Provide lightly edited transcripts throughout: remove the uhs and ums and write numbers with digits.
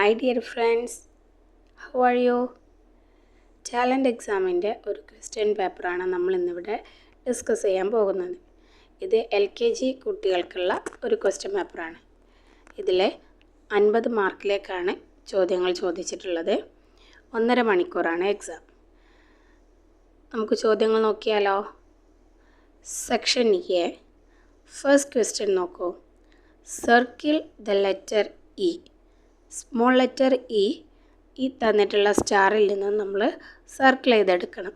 Hi dear friends, how are you? Talent എക്സാമിൻ്റെ ഒരു question പേപ്പറാണ് നമ്മൾ ഇന്നിവിടെ ഡിസ്കസ് ചെയ്യാൻ പോകുന്നത്. ഇത് LKG കുട്ടികൾക്കുള്ള ഒരു ക്വസ്റ്റ്യൻ പേപ്പറാണ്. ഇതിൽ 50 മാർക്കിലേക്കാണ് ചോദ്യങ്ങൾ ചോദിച്ചിട്ടുള്ളത്. 1.5 മണിക്കൂറാണ് എക്സാം. നമുക്ക് ചോദ്യങ്ങൾ നോക്കിയാലോ. സെക്ഷൻ എ, ഫസ്റ്റ് ക്വസ്റ്റ്യൻ നോക്കൂ. Circle the letter E. Small letter E ഈ തന്നിട്ടുള്ള സ്റ്റാറിൽ നിന്ന് നമ്മൾ സർക്കിൾ ചെയ്തെടുക്കണം.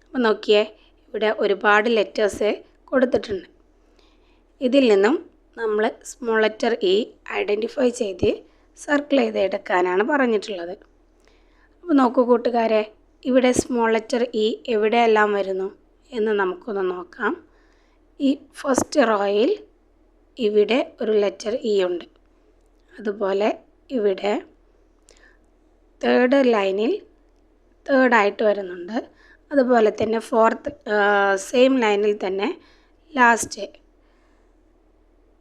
അപ്പോൾ നോക്കിയേ, ഇവിടെ ഒരുപാട് ലെറ്റേഴ്സ് കൊടുത്തിട്ടുണ്ട്. ഇതിൽ നിന്നും നമ്മൾ സ്മോൾ ലെറ്റർ ഇ ഐഡൻറ്റിഫൈ ചെയ്ത് സർക്കിൾ ചെയ്തെടുക്കാനാണ് പറഞ്ഞിട്ടുള്ളത്. അപ്പോൾ നോക്കൂ കൂട്ടുകാരെ, ഇവിടെ സ്മോൾ ലെറ്റർ ഇ എവിടെയെല്ലാം വരുന്നു എന്ന് നമുക്കൊന്ന് നോക്കാം. ഈ ഫസ്റ്റ് റോയിൽ ഇവിടെ ഒരു ലെറ്റർ ഇ ഉണ്ട്. അതുപോലെ ഇവിടെ തേർഡ് ലൈനിൽ തേർഡായിട്ട് വരുന്നുണ്ട്. അതുപോലെ തന്നെ ഫോർത്ത് സെയിം ലൈനിൽ തന്നെ ലാസ്റ്റ്,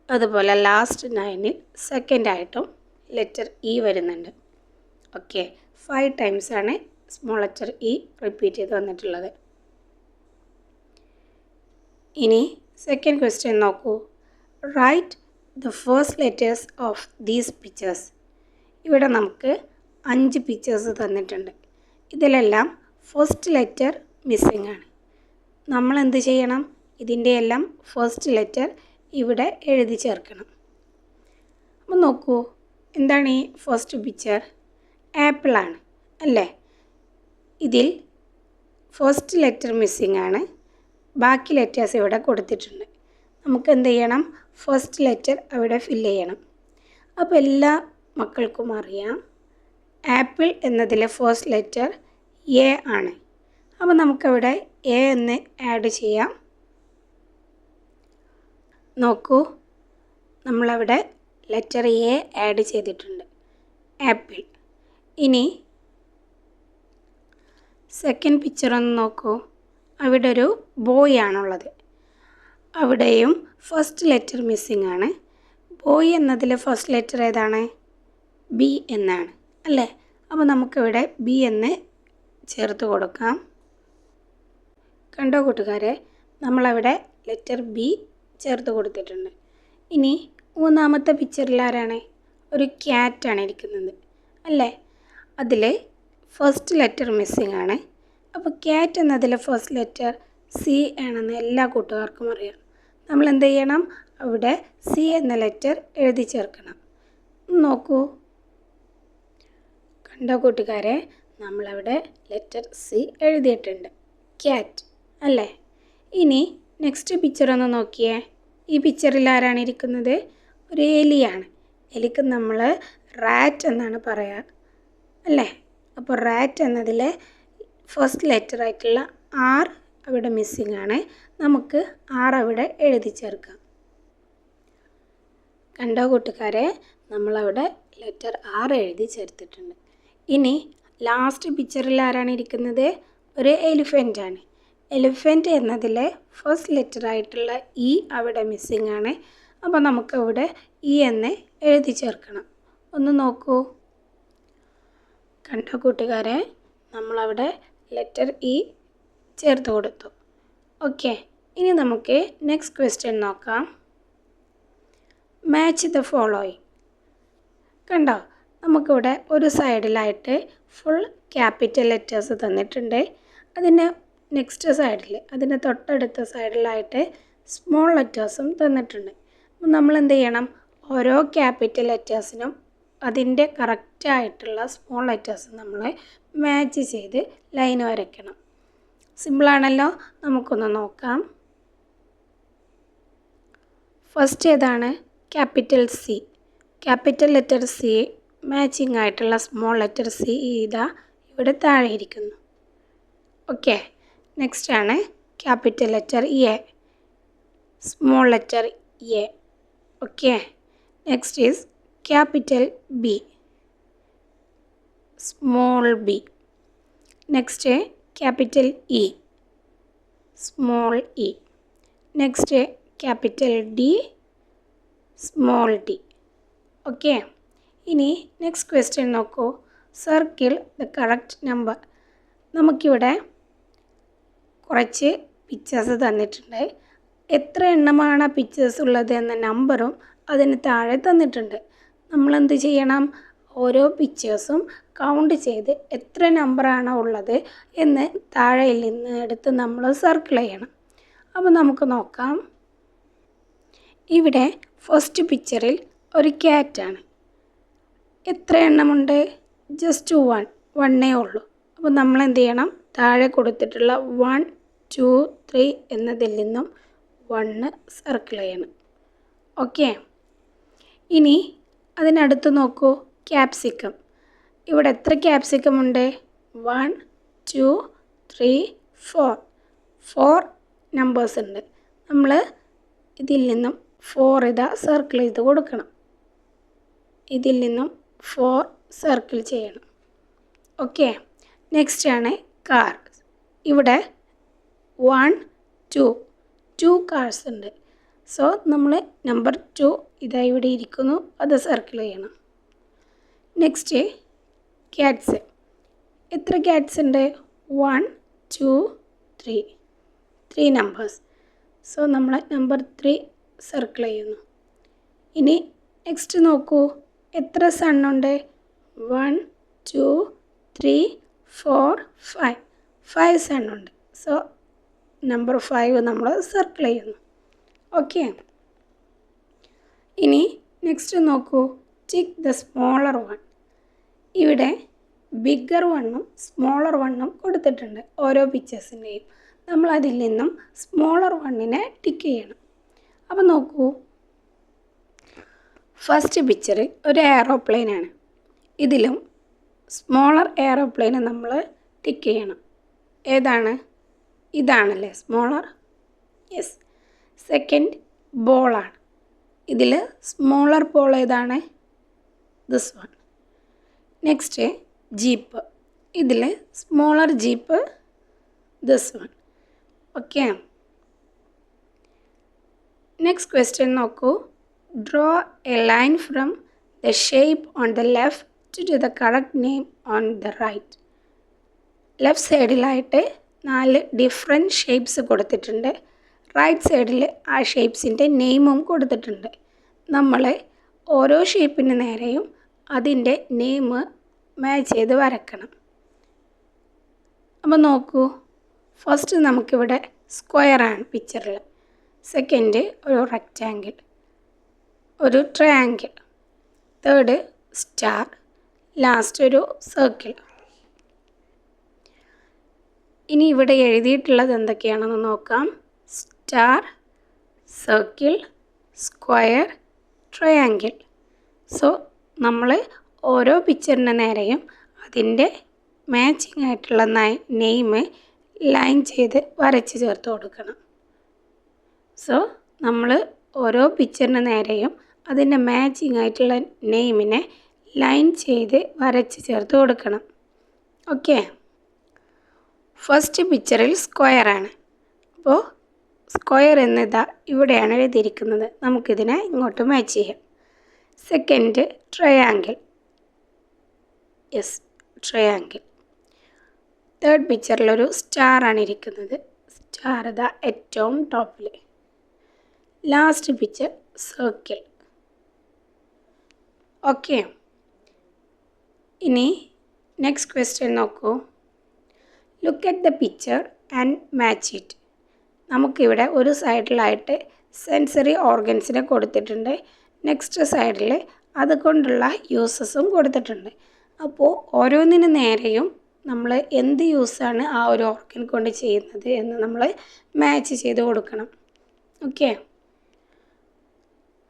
അതുപോലെ ലാസ്റ്റ് ലൈനിൽ സെക്കൻഡായിട്ടും ലെറ്റർ ഇ വരുന്നുണ്ട്. ഓക്കെ, 5 ടൈംസ് ആണ് സ്മോൾ ലെറ്റർ ഇ റിപ്പീറ്റ് ചെയ്ത് വന്നിട്ടുള്ളത്. ഇനി സെക്കൻഡ് ക്വസ്റ്റ്യൻ നോക്കൂ. Write the first letters of these pictures. ഇവിടെ നമുക്ക് 5 പിക്ചേഴ്സ് തന്നിട്ടുണ്ട്. ഇതിലെല്ലാം ഫസ്റ്റ് ലെറ്റർ മിസ്സിംഗ് ആണ്. നമ്മൾ എന്ത് ചെയ്യണം? ഇതിൻ്റെ എല്ലാം ഫസ്റ്റ് ലെറ്റർ ഇവിടെ എഴുതി ചേർക്കണം. അപ്പോൾ നോക്കൂ, എന്താണ് ഈ ഫസ്റ്റ് പിക്ചർ? ആപ്പിളാണ് അല്ലേ? ഇതിൽ ഫസ്റ്റ് ലെറ്റർ മിസ്സിംഗ് ആണ്. ബാക്കി ലെറ്റേഴ്സ് ഇവിടെ കൊടുത്തിട്ടുണ്ട്. നമുക്ക് എന്ത് ചെയ്യണം? ഫസ്റ്റ് ലെറ്റർ അവിടെ ഫില്ല് ചെയ്യണം. അപ്പോൾ എല്ലാ മക്കൾക്കും അറിയാം ആപ്പിൾ എന്നതിലെ ഫസ്റ്റ് ലെറ്റർ എ ആണ്. അപ്പോൾ നമുക്കവിടെ എ എന്ന് ആഡ് ചെയ്യാം. നോക്കൂ, നമ്മളവിടെ ലെറ്റർ എ ആഡ് ചെയ്തിട്ടുണ്ട്, ആപ്പിൾ. ഇനി സെക്കൻഡ് പിക്ചർ ഒന്ന് നോക്കൂ. അവിടെ ഒരു ബോയ് ആണുള്ളത്. അവിടെയും ഫസ്റ്റ് ലെറ്റർ മിസ്സിംഗ് ആണ്. ബോയ് എന്നതിലെ ഫസ്റ്റ് ലെറ്റർ ഏതാണ്? ബി എന്നാണ് അല്ലേ? അപ്പോൾ നമുക്കിവിടെ ബി എന്ന് ചേർത്ത് കൊടുക്കാം. കണ്ടോ കൂട്ടുകാരെ, നമ്മളവിടെ ലെറ്റർ ബി ചേർത്ത് കൊടുത്തിട്ടുണ്ട്. ഇനി മൂന്നാമത്തെ പിക്ചറിൽ ആരാണ്? ഒരു ക്യാറ്റാണ് ഇരിക്കുന്നത് അല്ലേ? അതിൽ ഫസ്റ്റ് ലെറ്റർ മിസ്സിംഗ് ആണ്. അപ്പോൾ ക്യാറ്റ് എന്നതിലെ ഫസ്റ്റ് ലെറ്റർ സി ആണെന്ന് എല്ലാ കൂട്ടുകാർക്കും അറിയാം. നമ്മൾ എന്ത് ചെയ്യണം? അവിടെ സി എന്ന ലെറ്റർ എഴുതി ചേർക്കണം. നോക്കൂ, കണ്ടോ കൂട്ടുകാരെ, നമ്മളവിടെ ലെറ്റർ സി എഴുതിയിട്ടുണ്ട്, ക്യാറ്റ് അല്ലേ? ഇനി നെക്സ്റ്റ് പിക്ചർ ഒന്ന് നോക്കിയേ. ഈ പിക്ചറിൽ ആരാണ് ഇരിക്കുന്നത്? ഒരു എലിയാണ്. എലിക്ക് നമ്മൾ റാറ്റ് എന്നാണ് പറയുക അല്ലേ? അപ്പോൾ റാറ്റ് എന്നതിലെ ഫസ്റ്റ് ലെറ്റർ ആയിട്ടുള്ള ആർ അവിടെ മിസ്സിംഗ് ആണ്. നമുക്ക് ആർ അവിടെ എഴുതി ചേർക്കാം. കണ്ടോ കൂട്ടുകാരെ, നമ്മളവിടെ ലെറ്റർ ആർ എഴുതി ചേർത്തിട്ടുണ്ട്. ഇനി ലാസ്റ്റ് പിക്ചറിൽ ആരാണ് ഇരിക്കുന്നത്? ഒരു എലിഫൻ്റ് ആണ്. എലിഫൻ്റ് എന്നതിലെ ഫസ്റ്റ് ലെറ്റർ ആയിട്ടുള്ള ഇ അവിടെ മിസ്സിംഗ് ആണ്. അപ്പോൾ നമുക്കവിടെ ഇ എന്ന് എഴുതി ചേർക്കണം. ഒന്ന് നോക്കൂ, കണ്ടോ കൂട്ടുകാരെ, നമ്മളവിടെ ലെറ്റർ ഇ ചേർത്ത് കൊടുത്തു. ഓക്കെ, ഇനി നമുക്ക് നെക്സ്റ്റ് ക്വസ്റ്റ്യൻ നോക്കാം. Match the following. കണ്ടോ, നമുക്കിവിടെ ഒരു സൈഡിലായിട്ട് ഫുൾ ക്യാപിറ്റൽ ലെറ്റേഴ്സ് തന്നിട്ടുണ്ട്. അതിന് നെക്സ്റ്റ് സൈഡിൽ, അതിന് തൊട്ടടുത്ത സൈഡിലായിട്ട് സ്മോൾ ലെറ്റേഴ്സും തന്നിട്ടുണ്ട്. അപ്പോൾ നമ്മൾ എന്ത് ചെയ്യണം? ഓരോ ക്യാപിറ്റൽ ലെറ്റേഴ്സിനും അതിൻ്റെ കറക്റ്റായിട്ടുള്ള സ്മോൾ ലെറ്റേഴ്സ് നമ്മൾ മാച്ച് ചെയ്ത് ലൈൻ വരയ്ക്കണം. സിമ്പിളാണല്ലോ. നമുക്കൊന്ന് നോക്കാം. ഫസ്റ്റ് ഏതാണ്? Capital C. Capital letter C matching ആയിട്ടുള്ള സ്മോൾ ലെറ്റർ സി ഇതാ ഇവിടെ താഴെ ഇരിക്കുന്നു. ഓക്കെ, നെക്സ്റ്റ് ആണ് capital letter A, small letter A. Okay, next is capital B, small B. Next capital E, small E. Next capital D, small D. Okay, ഇനി next question നോക്കൂ. Circle the correct number. നമുക്കിവിടെ കുറച്ച് pictures തന്നിട്ടുണ്ട്. എത്ര എണ്ണമാണ് ആ pictures ഉള്ളത് എന്ന നമ്പറും അതിന് താഴെ തന്നിട്ടുണ്ട്. നമ്മളെന്ത് ചെയ്യണം? ഓരോ പിക്ചേഴ്സും കൗണ്ട് ചെയ്ത് എത്ര നമ്പറാണ് ഉള്ളത് എന്ന് താഴെയിൽ നിന്ന് എടുത്ത് നമ്മൾ സർക്കിൾ ചെയ്യണം. അപ്പോൾ നമുക്ക് നോക്കാം. ഇവിടെ ഫസ്റ്റ് പിക്ചറിൽ ഒരു ക്യാറ്റാണ്. എത്ര എണ്ണമുണ്ട്? ജസ്റ്റ് വണ്ണേ ഉള്ളൂ. അപ്പോൾ നമ്മൾ എന്ത് ചെയ്യണം? താഴെ കൊടുത്തിട്ടുള്ള 1, 2, 3 എന്നതിൽ നിന്നും 1 സർക്കിൾ ചെയ്യണം. ഓക്കെ. ഇനി അതിനടുത്ത് നോക്കൂ, ക്യാപ്സിക്കം. ഇവിടെ എത്ര ക്യാപ്സിക്കം ഉണ്ട്? 1, 2, 3, 4 നമ്പേഴ്സ് ഉണ്ട്. നമ്മൾ ഇതിൽ നിന്നും 4 ഇതാ സർക്കിൾ ചെയ്ത് കൊടുക്കണം. ഇതിൽ നിന്നും 4 സർക്കിൾ ചെയ്യണം. ഓക്കെ. നെക്സ്റ്റ് ആണ് കാർ. ഇവിടെ 1, 2 കാർസ് ഉണ്ട്. സോ നമ്മൾ നമ്പർ 2 ഇതാ ഇവിടെ ഇരിക്കുന്നു, അത് സർക്കിൾ ചെയ്യണം. Next cats. എത്ര ക്യാറ്റ്സ് ഉണ്ട്? 1, 2, 3 നമ്പേഴ്സ്. സോ നമ്മൾ നമ്പർ 3 സർക്കിൾ ചെയ്യുന്നു. ഇനി നെക്സ്റ്റ് നോക്കൂ, എത്ര സണ്ണുണ്ട്? 1, 2, 3, 4, 5 സണ്ണുണ്ട്. സോ നമ്പർ 5 നമ്മൾ സർക്കിൾ ചെയ്യുന്നു. ഓക്കെ. ഇനി നെക്സ്റ്റ് നോക്കൂ, ടിക്ക് ദ സ്മോളർ വൺ. ഇവിടെ ബിഗ്ഗർ വണ്ണും സ്മോളർ വണ്ണും കൊടുത്തിട്ടുണ്ട് ഓരോ പിക്ചേഴ്സിൻ്റെയും. നമ്മൾ അതിൽ നിന്നും സ്മോളർ വണ്ണിനെ ടിക്ക് ചെയ്യണം. അപ്പോൾ നോക്കൂ, ഫസ്റ്റ് പിക്ചറിൽ ഒരു എയറോപ്ലെയിനാണ്. ഇതിലും സ്മോളർ എയറോപ്ലെയിന് നമ്മൾ ടിക്ക് ചെയ്യണം. ഏതാണ്? ഇതാണല്ലേ സ്മോളർ? യെസ്. സെക്കൻഡ് ബോളാണ്. ഇതിൽ സ്മോളർ ബോൾ ഏതാണ്? This one. Next jeep. ഇതിൽ smaller jeep this one. Okay. Next question നോക്കൂ. Draw a line from the shape on the left to the correct name on the right. Left സൈഡിലായിട്ട് 4 different shapes കൊടുത്തിട്ടുണ്ട്. Right സൈഡിൽ ആ ഷേപ്സിൻ്റെ നെയിമും കൊടുത്തിട്ടുണ്ട്. നമ്മൾ ഓരോ ഷേപ്പിന് നേരെയും അതിൻ്റെ നെയിം മാച്ച് ചെയ്ത് വരക്കണം. അപ്പോൾ നോക്കൂ, ഫസ്റ്റ് നമുക്കിവിടെ സ്ക്വയറാണ് പിക്ചറിൽ. സെക്കൻഡ് ഒരു റെക്റ്റാങ്കിൾ, ഒരു ട്രയാങ്കിൾ, തേർഡ് സ്റ്റാർ, ലാസ്റ്റ് ഒരു സർക്കിൾ. ഇനി ഇവിടെ എഴുതിയിട്ടുള്ളത് എന്തൊക്കെയാണെന്ന് നോക്കാം. Star, circle, square, triangle. So നമ്മൾ ഓരോ പിക്ചറിന് നേരെയും അതിൻ്റെ മാച്ചിങ് ആയിട്ടുള്ള നെയിം ലൈൻ ചെയ്ത് വരച്ച് ചേർത്ത് കൊടുക്കണം. സോ നമ്മൾ ഓരോ പിക്ചറിന് നേരെയും അതിൻ്റെ മാച്ചിങ് ആയിട്ടുള്ള നെയിമിനെ ലൈൻ ചെയ്ത് വരച്ച് ചേർത്ത് കൊടുക്കണം. ഓക്കെ. ഫസ്റ്റ് പിക്ചറിൽ സ്ക്വയറാണ്. അപ്പോൾ സ്ക്വയർ എന്നിതാ ഇവിടെയാണ് എഴുതിയിരിക്കുന്നത്. നമുക്കിതിനെ ഇങ്ങോട്ട് മാച്ച് ചെയ്യാം. Second triangle. Yes, triangle. Third പിക്ചറിലൊരു സ്റ്റാറാണ് ഇരിക്കുന്നത്. സ്റ്റാർ ഇതാ ഏറ്റവും ടോപ്പിൽ. Last picture circle. ഓക്കെ. ഇനി നെക്സ്റ്റ് ക്വസ്റ്റ്യൻ നോക്കൂ. Look at the picture and match it. നമുക്കിവിടെ ഒരു സൈഡിലായിട്ട് സെൻസറി ഓർഗൻസിനെ കൊടുത്തിട്ടുണ്ട്. നെക്സ്റ്റ് സൈഡിൽ അതുകൊണ്ടുള്ള യൂസസും കൊടുത്തിട്ടുണ്ട്. അപ്പോൾ ഓരോന്നിന് നേരെയും നമ്മൾ എന്ത് യൂസാണ് ആ ഒരു ഓർഗൻ കൊണ്ട് ചെയ്യുന്നത് എന്ന് നമ്മൾ മാച്ച് ചെയ്ത് കൊടുക്കണം. ഓക്കെ.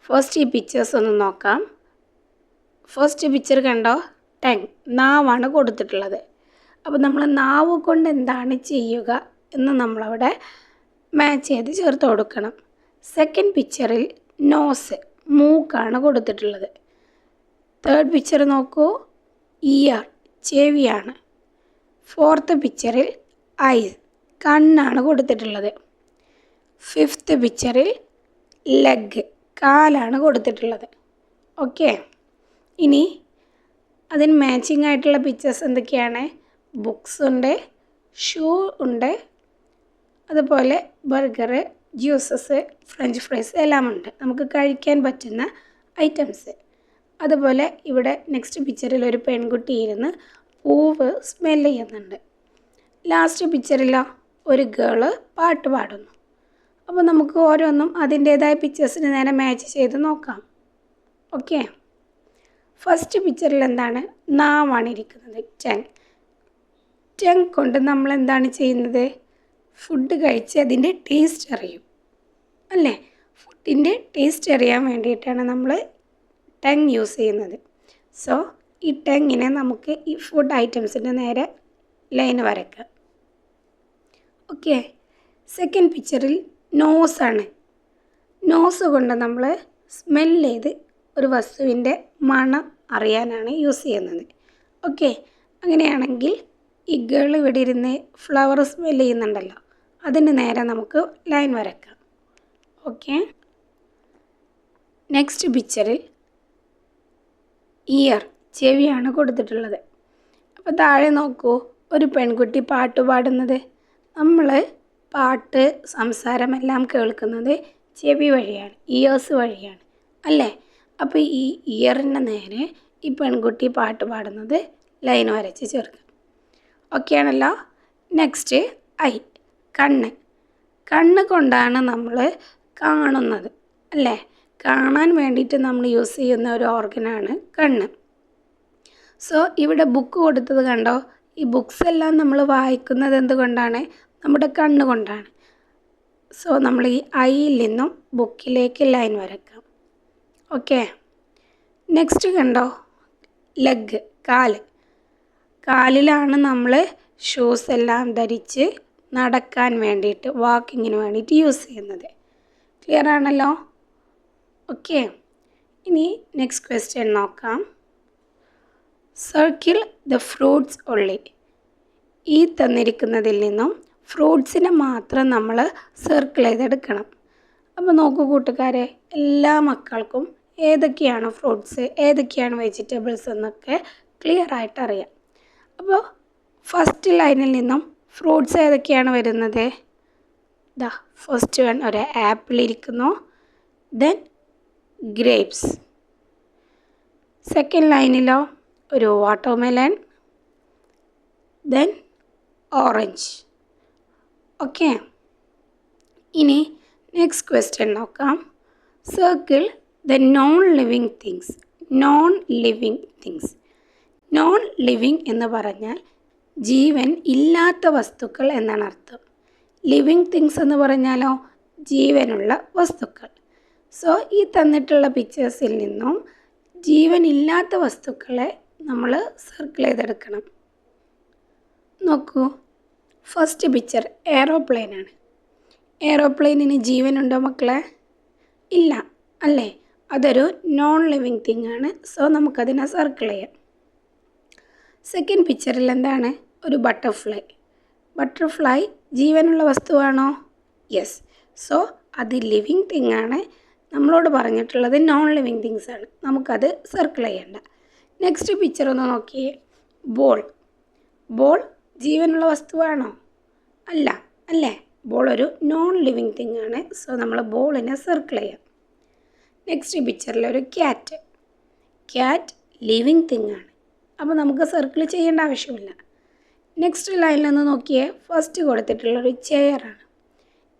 ഫസ്റ്റ് ഈ പിക്ചേഴ്സ് ഒന്ന് നോക്കാം. ഫസ്റ്റ് പിക്ചർ കണ്ടോ? ടങ്, നാവാണ് കൊടുത്തിട്ടുള്ളത്. അപ്പോൾ നമ്മൾ നാവ് കൊണ്ട് എന്താണ് ചെയ്യുക എന്ന് നമ്മളവിടെ മാച്ച് ചെയ്ത് ചേർത്ത് കൊടുക്കണം. സെക്കൻഡ് പിക്ചറിൽ നോസ്, മൂക്കാണ് കൊടുത്തിട്ടുള്ളത്. തേർഡ് പിക്ചർ നോക്കൂ, ഇയർ, ചെവിയാണ്. ഫോർത്ത് പിക്ചറിൽ ഐസ്, കണ്ണാണ് കൊടുത്തിട്ടുള്ളത്. ഫിഫ്ത്ത് പിക്ചറിൽ ലെഗ്, കാലാണ് കൊടുത്തിട്ടുള്ളത്. ഓക്കെ. ഇനി അതിന് മാച്ചിങ് ആയിട്ടുള്ള പിക്ചേഴ്സ് എന്തൊക്കെയാണ്? ബുക്സ് ഉണ്ട്, ഷൂ ഉണ്ട്, അതുപോലെ ബർഗർ, ജ്യൂസസ്, ഫ്രഞ്ച് ഫ്രൈസ് എല്ലാം ഉണ്ട്. നമുക്ക് കഴിക്കാൻ പറ്റുന്ന ഐറ്റംസ്. അതുപോലെ ഇവിടെ നെക്സ്റ്റ് പിക്ചറിൽ ഒരു പെൺകുട്ടി ഇരുന്ന് പൂവ് സ്മെല്ല് ചെയ്യുന്നുണ്ട്. ലാസ്റ്റ് പിക്ചറിലോ ഒരു ഗേള് പാട്ട് പാടുന്നു. അപ്പോൾ നമുക്ക് ഓരോന്നും അതിൻ്റേതായ പിക്ചേഴ്സിന് നേരെ മാച്ച് ചെയ്ത് നോക്കാം. ഓക്കെ, ഫസ്റ്റ് പിക്ചറിൽ എന്താണ്? നാവാണ് ഇരിക്കുന്നത്, ടങ്. ടങ് കൊണ്ട് നമ്മൾ എന്താണ് ചെയ്യുന്നത്? ഫുഡ് കഴിച്ച് അതിൻ്റെ ടേസ്റ്റ് അറിയും അല്ലേ? ഫുഡിൻ്റെ ടേസ്റ്റ് അറിയാൻ വേണ്ടിയിട്ടാണ് നമ്മൾ ടങ് യൂസ് ചെയ്യുന്നത്. സോ ഈ ടങ്ങിനെ നമുക്ക് ഈ ഫുഡ് ഐറ്റംസിൻ്റെ നേരെ ലൈൻ വരയ്ക്കാം. ഓക്കെ, സെക്കൻഡ് പിക്ചറിൽ നോസാണ്. നോസ് കൊണ്ട് നമ്മൾ സ്മെല്ല് ചെയ്ത് ഒരു വസ്തുവിൻ്റെ മണം അറിയാനാണ് യൂസ് ചെയ്യുന്നത്. ഓക്കെ, അങ്ങനെയാണെങ്കിൽ ഈ ഗേൾ ഇവിടെ ഇരുന്ന് ഫ്ലവർ സ്മെല്ല് ചെയ്യുന്നുണ്ടല്ലോ, അതിന് നേരെ നമുക്ക് ലൈൻ വരയ്ക്കാം. ഓക്കെ, നെക്സ്റ്റ് പിക്ചറിൽ ഇയർ, ചെവിയാണ് കൊടുത്തിട്ടുള്ളത്. അപ്പോൾ താഴെ നോക്കൂ, ഒരു പെൺകുട്ടി പാട്ട് പാടുന്നത്. നമ്മൾ പാട്ട്, സംസാരമെല്ലാം കേൾക്കുന്നത് ചെവി വഴിയാണ്, ഇയേഴ്സ് വഴിയാണ് അല്ലേ? അപ്പോൾ ഈ ഇയറിൻ്റെ നേരെ ഈ പെൺകുട്ടി പാട്ട് പാടുന്നത് ലൈൻ വരച്ച് ചേർക്കുക. ഓക്കെ ആണല്ലോ? നെക്സ്റ്റ് ഐ, കണ്ണ്. കണ്ണ് കൊണ്ടാണ് നമ്മൾ കാണുന്നത് അല്ലേ? കാണാൻ വേണ്ടിയിട്ട് നമ്മൾ യൂസ് ചെയ്യുന്ന ഒരു ഓർഗനാണ് കണ്ണ്. സോ ഇവിടെ ബുക്ക് കൊടുത്തത് കണ്ടോ? ഈ ബുക്സ് എല്ലാം നമ്മൾ വായിക്കുന്നത് എന്തുകൊണ്ടാണ്? നമ്മുടെ കണ്ണ് കൊണ്ടാണ്. സോ നമ്മൾ ഈ ഐയിൽ നിന്നും ബുക്കിലേക്ക് ലൈൻ വരയ്ക്കാം. ഓക്കെ, നെക്സ്റ്റ് കണ്ടോ? ലെഗ്, കാല്. കാലിലാണ് നമ്മൾ ഷൂസ് എല്ലാം ധരിച്ച് നടക്കാൻ വേണ്ടിയിട്ട്, വാക്കിങ്ങിന് വേണ്ടിയിട്ട് യൂസ് ചെയ്യുന്നത്. ക്ലിയർ ആണല്ലോ? ഓക്കെ, ഇനി നെക്സ്റ്റ് ക്വസ്റ്റ്യൻ നോക്കാം. Circle the fruits only. ഈ തന്നിരിക്കുന്നതിൽ നിന്നും ഫ്രൂട്ട്സിനെ മാത്രം നമ്മൾ സർക്കിൾ ചെയ്തെടുക്കണം. അപ്പോൾ നോക്കൂ കൂട്ടുകാരെ, എല്ലാ മക്കൾക്കും ഏതൊക്കെയാണ് ഫ്രൂട്ട്സ്, ഏതൊക്കെയാണ് വെജിറ്റബിൾസ് എന്നൊക്കെ ക്ലിയർ ആയിട്ട് അറിയാം. അപ്പോൾ ഫസ്റ്റ് ലൈനിൽ നിന്നും ഫ്രൂട്ട്സ് ഏതൊക്കെയാണ് വരുന്നത്? ദാ ഫസ്റ്റ് വൺ, ഒരു ആപ്പിൾ ഇരിക്കുന്നു, ദെൻ ഗ്രേപ്സ്. സെക്കൻഡ് ലൈനിലോ ഒരു വാട്ടർമെലൺ, ദെൻ ഓറഞ്ച്. ഓക്കെ, ഇനി നെക്സ്റ്റ് ക്വസ്റ്റ്യൻ നോക്കാം. Circle the non living things. Non living things. Non living എന്ന് പറഞ്ഞാൽ ജീവൻ ഇല്ലാത്ത വസ്തുക്കൾ എന്നാണ് അർത്ഥം. ലിവിങ് തിങ്സ് എന്ന് പറഞ്ഞാലോ ജീവനുള്ള വസ്തുക്കൾ. സോ ഈ തന്നിട്ടുള്ള പിക്ചേഴ്സിൽ നിന്നും ജീവനില്ലാത്ത വസ്തുക്കളെ നമ്മൾ സർക്കിൾ ചെയ്തെടുക്കണം. നോക്കൂ, ഫസ്റ്റ് പിക്ചർ എയ്റോപ്ലെയിനാണ്. എയ്റോപ്ലെയിനിന് ജീവനുണ്ടോ മക്കളെ? ഇല്ല അല്ലേ? അതൊരു നോൺ ലിവിങ് തിങ് ആണ്. സോ നമുക്കതിനെ സർക്കിൾ ചെയ്യാം. സെക്കൻഡ് പിക്ചറിൽ എന്താണ്? ഒരു ബട്ടർഫ്ലൈ. ബട്ടർഫ്ലൈ ജീവനുള്ള വസ്തുവാണോ? യെസ്. സോ അത് ലിവിങ് തിങ് ആണ്. നമ്മളോട് പറഞ്ഞിട്ടുള്ളത് നോൺ ലിവിങ് തിങ്സ് ആണ്. നമുക്കത് സർക്കിൾ ചെയ്യണ്ട. നെക്സ്റ്റ് പിക്ചർ ഒന്ന് നോക്കിയേ. ബോൾ. ബോൾ ജീവനുള്ള വസ്തുവാണോ? അല്ല അല്ലേ? ബോൾ ഒരു നോൺ ലിവിങ് തിങ് ആണ്. സോ നമ്മൾ ബോളിനെ സർക്കിൾ ചെയ്യാം. നെക്സ്റ്റ് പിക്ചറിൽ ഒരു ക്യാറ്റ്. ക്യാറ്റ് ലിവിങ് തിങ് ആണ്. അപ്പോൾ നമുക്ക് സർക്കിൾ ചെയ്യേണ്ട ആവശ്യമില്ല. നെക്സ്റ്റ് ലൈനിലൊന്ന് നോക്കിയേ. ഫസ്റ്റ് കൊടുത്തിട്ടുള്ളൊരു ചെയറാണ്.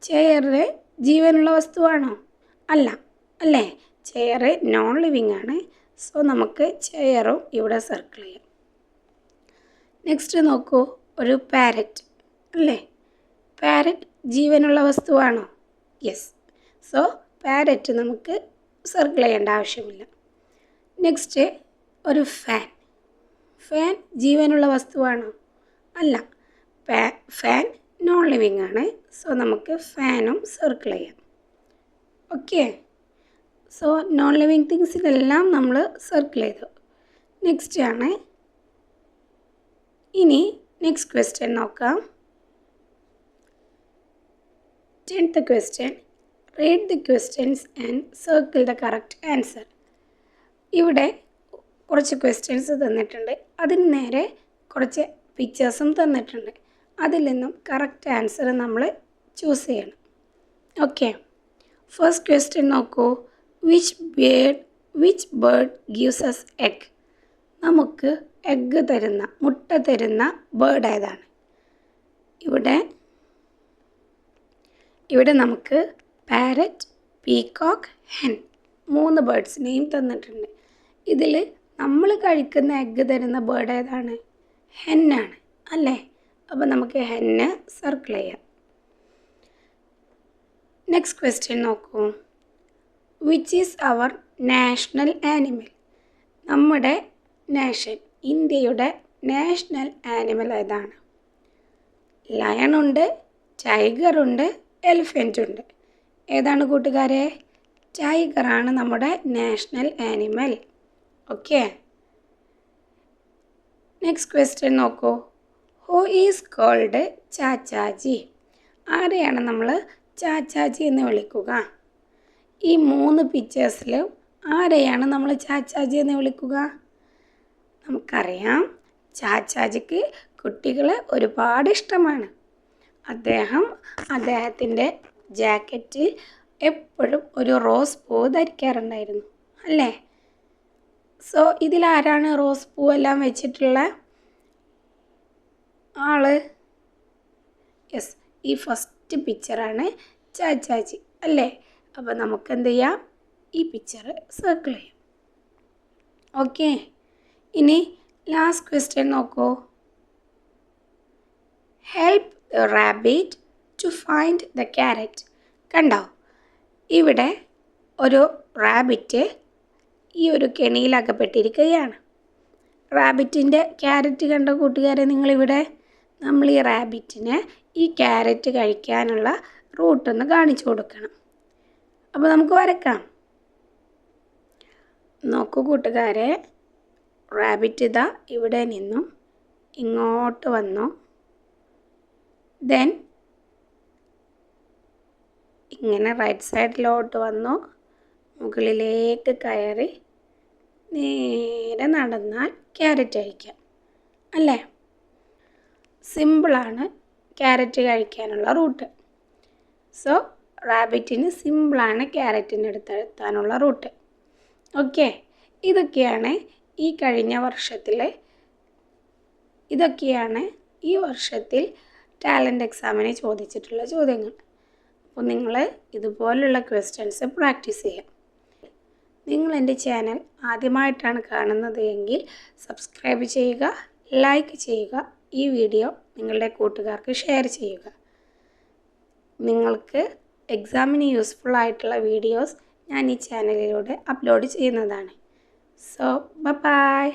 ചെയറ് ജീവനുള്ള വസ്തുവാണോ? അല്ല അല്ലേ? ചെയർ നോൺ ലിവിങ് ആണ്. സോ നമുക്ക് ചെയറും ഇവിടെ സർക്കിൾ ചെയ്യാം. നെക്സ്റ്റ് നോക്കൂ, ഒരു പാരറ്റ് അല്ലേ? പാരറ്റ് ജീവനുള്ള വസ്തുവാണോ? യെസ്. സോ പാരറ്റ് നമുക്ക് സർക്കിൾ ചെയ്യേണ്ട ആവശ്യമില്ല. നെക്സ്റ്റ് ഒരു ഫാൻ. ഫാൻ ജീവനുള്ള വസ്തുവാണോ? അല്ല. ഫാൻ നോൺ ലിവിങ് ആണ്. സോ നമുക്ക് ഫാനും സർക്കിൾ ചെയ്യാം. ഓക്കെ, സോ നോൺ ലിവിങ് തിങ്സിനെല്ലാം നമ്മൾ സർക്കിൾ ചെയ്തു. നെക്സ്റ്റ് ആണ്. ഇനി നെക്സ്റ്റ് ക്വസ്റ്റ്യൻ നോക്കാം. 10th question. Read the questions and circle the correct answer. ഇവിടെ കുറച്ച് ക്വസ്റ്റ്യൻസ് തന്നിട്ടുണ്ട്. അതിന് നേരെ കുറച്ച് പിക്ചേഴ്സും തന്നിട്ടുണ്ട്. അതിൽ നിന്നും കറക്റ്റ് ആൻസർ നമ്മൾ ചൂസ് ചെയ്യണം. ഓക്കെ, ഫസ്റ്റ് ക്വസ്റ്റ്യൻ നോക്കൂ. Which bird gives us egg? നമുക്ക് എഗ്ഗ് തരുന്ന, മുട്ട തരുന്ന ബേർഡ് ഏതാണ്? ഇവിടെ നമുക്ക് പാരറ്റ്, പീകോക്ക്, ഹെൻ 3 ബേർഡ്സിനെയും തന്നിട്ടുണ്ട്. ഇതിൽ നമ്മൾ കഴിക്കുന്ന എഗ്ഗ് തരുന്ന ബേർഡ് ഏതാണ്? ഹെന്നാണ് അല്ലേ? അപ്പോൾ നമുക്ക് ഹെന്ന് സർക്കിൾ ചെയ്യാം. നെക്സ്റ്റ് ക്വസ്റ്റ്യൻ നോക്കൂ. Which is our national animal? നമ്മുടെ നാഷൻ, ഇന്ത്യയുടെ നാഷണൽ ആനിമൽ ഏതാണ്? ലയണുണ്ട്, ടൈഗറുണ്ട്, എലിഫൻ്റ് ഉണ്ട്. ഏതാണ് കൂട്ടുകാരെ? ടൈഗറാണ് നമ്മുടെ national animal. Okay, next question നോക്കൂ. Who is called Chachaji? ആരെയാണ് നമ്മൾ ചാച്ചാജി എന്ന് വിളിക്കുക? ഈ 3 പിക്ചേഴ്സിലും ആരെയാണ് നമ്മൾ ചാച്ചാജി എന്ന് വിളിക്കുക? നമുക്കറിയാം, ചാച്ചാജിക്ക് കുട്ടികളെ ഒരുപാട് ഇഷ്ടമാണ്. അദ്ദേഹത്തിൻ്റെ ജാക്കറ്റിൽ എപ്പോഴും ഒരു റോസ് പൂ ധരിക്കാറുണ്ടായിരുന്നു അല്ലേ? സോ ഇതിലാരാണ് റോസ് പൂവെല്ലാം വെച്ചിട്ടുള്ള ആള്? യെസ്, ഈ ഫസ്റ്റ് പിക്ചറാണ് ചാച്ചാജി അല്ലേ? അപ്പോൾ നമുക്ക് എന്ത് ചെയ്യാം? ഈ പിക്ചർ സർക്കിൾ ചെയ്യാം. ഓക്കെ, ഇനി ലാസ്റ്റ് ക്വസ്റ്റ്യൻ നോക്കൂ. Help the rabbit to find the carrot. കണ്ടോ, ഇവിടെ ഒരു റാബിറ്റ് ഈ ഒരു കെണിയിലകപ്പെട്ടിരിക്കുകയാണ്. റാബിറ്റിൻ്റെ ക്യാരറ്റ് കണ്ട കൂട്ടുകാരെ നിങ്ങളിവിടെ? നമ്മൾ ഈ റാബിറ്റിനെ ഈ ക്യാരറ്റ് കഴിക്കാനുള്ള റൂട്ടൊന്ന് കാണിച്ചു കൊടുക്കണം. അപ്പോൾ നമുക്ക് വരക്കാം. നോക്കൂ കൂട്ടുകാരെ, റാബിറ്റ് ഇതാ ഇവിടെ നിന്നും ഇങ്ങോട്ട് വന്നു. ദെൻ ഇങ്ങനെ റൈറ്റ് സൈഡിലോട്ട് വന്നു, മുകളിലേക്ക് കയറി നേരെ നടന്നാൽ ക്യാരറ്റ് കഴിക്കാം അല്ലേ? സിമ്പിളാണ് ക്യാരറ്റ് കഴിക്കാനുള്ള റൂട്ട്. സോ റാബിറ്റിന് സിമ്പിളാണ് ക്യാരറ്റിൻ്റെ അടുത്തെത്താനുള്ള റൂട്ട്. ഓക്കെ, ഇതൊക്കെയാണ് ഈ വർഷത്തിൽ ടാലൻ്റ് എക്സാമിന് ചോദിച്ചിട്ടുള്ള ചോദ്യങ്ങൾ. അപ്പോൾ നിങ്ങൾ ഇതുപോലുള്ള ക്വസ്റ്റ്യൻസ് പ്രാക്ടീസ് ചെയ്യാം. നിങ്ങൾ എൻ്റെ ചാനൽ ആദ്യമായിട്ടാണ് കാണുന്നത് എങ്കിൽ സബ്സ്ക്രൈബ് ചെയ്യുക, ലൈക്ക് ചെയ്യുക, ഈ വീഡിയോ നിങ്ങളുടെ കൂട്ടുകാർക്ക് ഷെയർ ചെയ്യുക. നിങ്ങൾക്ക് എക്സാമിന് യൂസ്ഫുൾ ആയിട്ടുള്ള വീഡിയോസ് ഞാൻ ഈ ചാനലിലൂടെ അപ്ലോഡ് ചെയ്യുന്നതാണ്. So by.